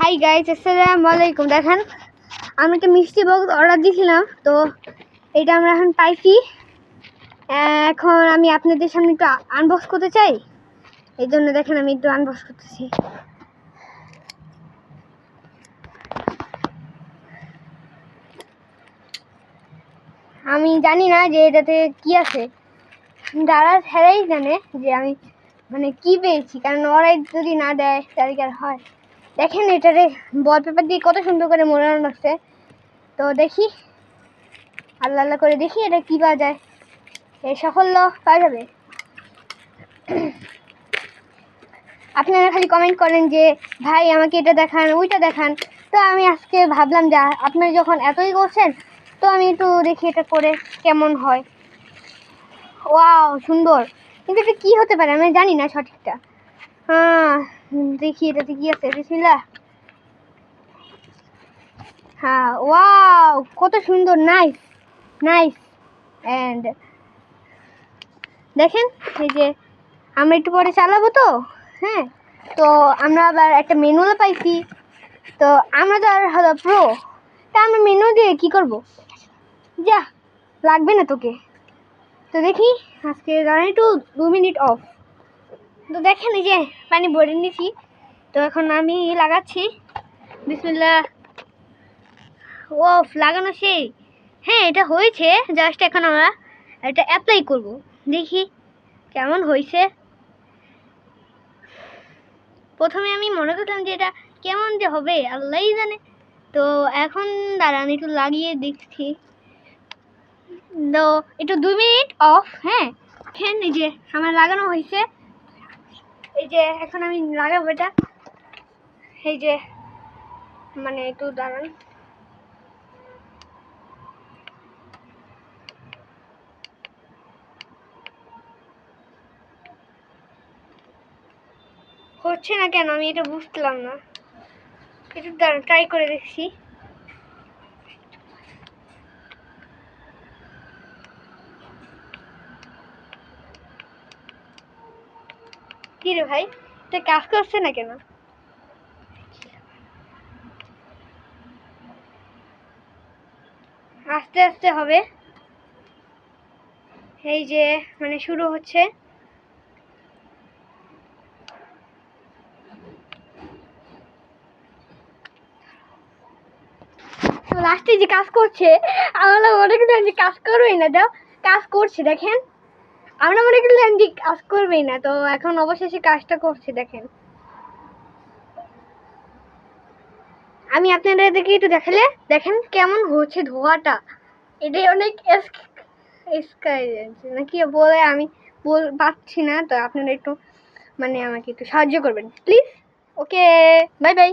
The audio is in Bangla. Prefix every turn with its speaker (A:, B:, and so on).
A: হাই গাইস, আসসালামু আলাইকুম। দেখেন আমি একটা মিষ্টি বক্স অর্ডার দিয়েছিলাম, তো এটা আমরা এখন পাইছি। এখন আমি আপনাদের সামনে একটু আনবক্স করতে চাই, এই জন্য দেখেন আমি একটু আনবক্স করতেছি। আমি জানি না যে এটাতে কি আছে, যারা হেরাই জানে যে আমি মানে কি পেয়েছি, কারণ ওরাই যদি না দেয় তাহলে কি আর হয়। দেখেন এটারে ওয়ালপেপার দিয়ে কত সুন্দর করে মোড়ানো লাগছে। তো দেখি, আল্লাহ আল্লাহ করে দেখি এটা কি পাওয়া যায়। এই সাফল্য পাওয়া যাবে। আপনারা খালি কমেন্ট করেন যে ভাই আমাকে এটা দেখান, ওইটা দেখান। তো আমি আজকে ভাবলাম যে আপনারা যখন এতই করছেন, তো আমি একটু দেখি এটা করে কেমন হয়। ওয়াও, সুন্দর। কিন্তু এটা কী হতে পারে আমি জানি না সঠিকটা। হ্যাঁ, দেখি এটাতে কি আছে। বিসমিল্লাহ। হ্যাঁ, ওয়াও, কত সুন্দর। Nice nice. অ্যান্ড দেখেন এই যে আমরা একটু পরে চালাবো তো। হ্যাঁ, তো আমরা আবার একটা মেনুও পাইছি। তো আমরা তো আর হলো প্রো, তা আমরা মেনু দিয়ে কী করবো? যা, লাগবে না তোকে। তো দেখি আজকে দাঁড়াই একটু 2 মিনিট অফ। তো দেখেন এই যে পানি ভরে নিয়েছি, তো এখন আমি লাগাচ্ছি। বিসমিল্লাহ। ওফ, লাগানো সেই। হ্যাঁ, এটা হয়েছে। জাস্ট এখন আমরা এটা অ্যাপ্লাই করব, দেখি কেমন হয়েছে। প্রথমে আমি মনে করতাম যে এটা কেমন যে হবে আল্লাহই জানে। তো এখন দাঁড়ান একটু লাগিয়ে দেখছি। তো একটু 2 মিনিট অফ। হ্যাঁ, দেখেন এই যে আমার লাগানো হয়েছে। এই যে এখন আমি লাগাবো এটা। এই যে মানে একটু দাঁড়ান। হচ্ছে না কেন আমি এটা বুঝলাম না। একটু দাঁড়ান, ট্রাই করে দেখছি। কি রে ভাই, এটা কাজ করছে না কেন? আস্তে আস্তে হবে। এই যে মানে শুরু হচ্ছে। লাস্টে যে কাজ করছে, আমরা মনে করলাম যে কাজ করবেই না, দাও কাজ করছে। দেখেন আমরা মনে করলাম যে কাজ করবেই না, তো এখন অবশেষে কাজটা করছে। দেখেন আমি আপনাদেরকে একটু দেখালে দেখেন কেমন হচ্ছে ধোঁয়াটা। এটাই অনেক নাকি বলে আমি পাচ্ছি না। তো আপনারা একটু মানে আমাকে একটু সাহায্য করবেন প্লিজ। Okay, bye bye.